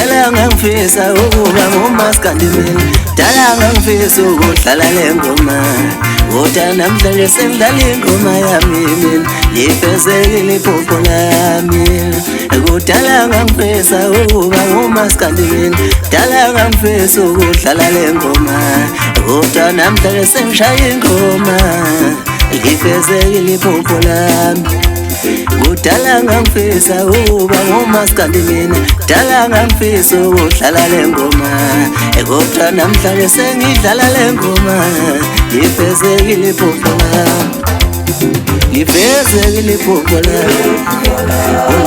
Dala ngangifisa ukuba ngumaskandi mina, dala ngangifisa ukudlala le ngoma, kodwa namhlanje sengidlala ingoma yami mina, lifezekile iphupho lami. Kudala ngangifisa ukuba ngumaskandi mina, dala ngangifisa ukudlala le ngoma, kodwa namhlanje sengishaya ingoma, lifezekile iphupho lami. Kudala ngangifisa ukuba ngumaskandi mina, dala ngangifisa ukudlala le ngoma, kodwa namhlanje sengidlala le ngoma, lifezekile iphupho lami, lifezekile iphupho lami,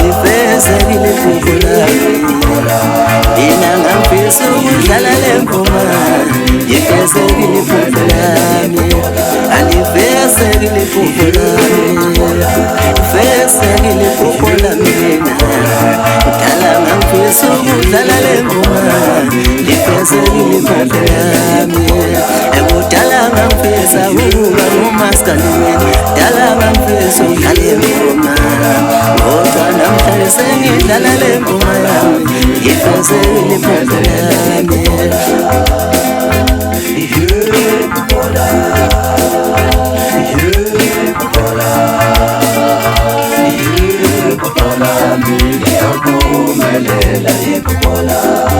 lifezekile iphupho lami. Mina ngangifisa ukudlala le ngoma, lifezekile iphupho lami, alifezekile iphupho lami, lifezekile iphupho lami. Dala ngangifisa ukudlala le ngoma, lifezekile iphupho lami. Kudala ngangifisa ukuba ngumaskandi mina, dala ngangifisa ukudlala ingoma, kodwa namhlanje sengidlala le ngoma yami, lifezekile iphupho lami. Ngiyaphumelela iphupho lami,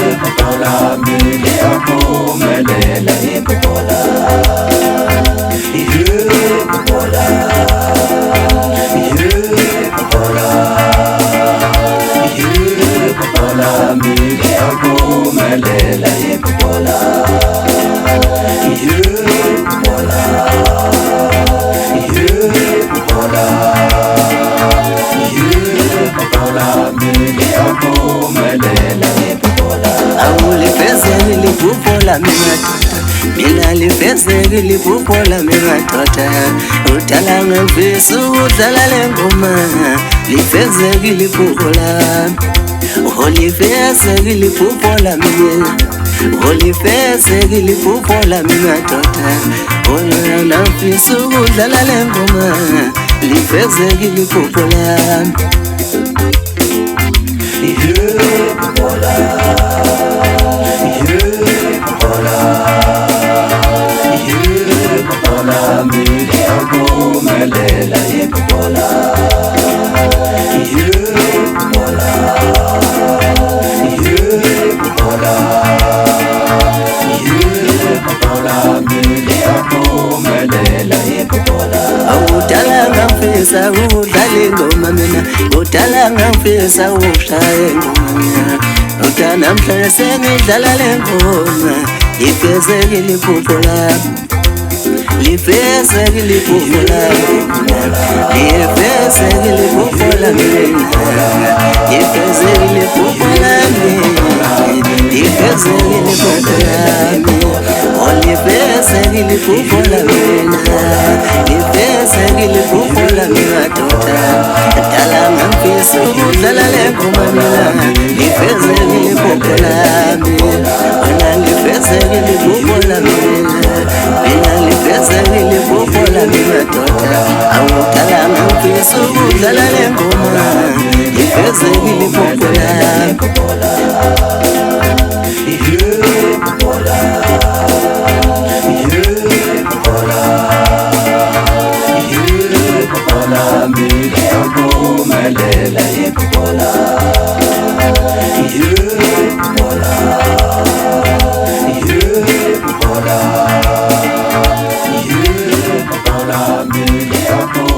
iphupho lami, iphupho lami, iphupho lami. Ngiyaphumelela iphupho lami, iphupho lami, iphupho lami, iphupho lami. Ngiyaphumelela iphupho lami. Awulifezekile iphupho lami madoda, mina lifezekile iphupho lami madoda. Udala ngangifisa ukudlala le ngoma, lifezekile iphupho lami, lifezekile iphupho lami mina, lifezekile iphupho lami madoda. Udala ngangifisa ukudlala le ngoma, lifezekile iphupho lami. Ngiyaphumelela iphupho lami, iphupho lami, iphupho lami, iphupho lami. Ngiyaphumelela iphupho lami. Kudala ngangifisa ukudlala ingoma mina, kudala ngangifisa ukushaya ingoma mina, kodwa namhlanje sengidlala le ngoma, lifezekile iphupho lami, lifezekile iphupho lami, lifezekile iphupho lami, lifezekile iphupho lami, lifezekile iphupho lami, lifezekile iphupho lami, lifezekile iphupho lami madoda. Dala ngangifisa ukudlala le ngoma mina, lifezekile iphupho lami, wena lifezekile iphupho lami mina, lifezekile iphupho lami madoda. Awudala ngangifisa ukudlala le ngoma, lifezekile iphupho lami. Ngiyaphumelela iphupho lami, iphupho lami, iphupho lami, iphupho lami.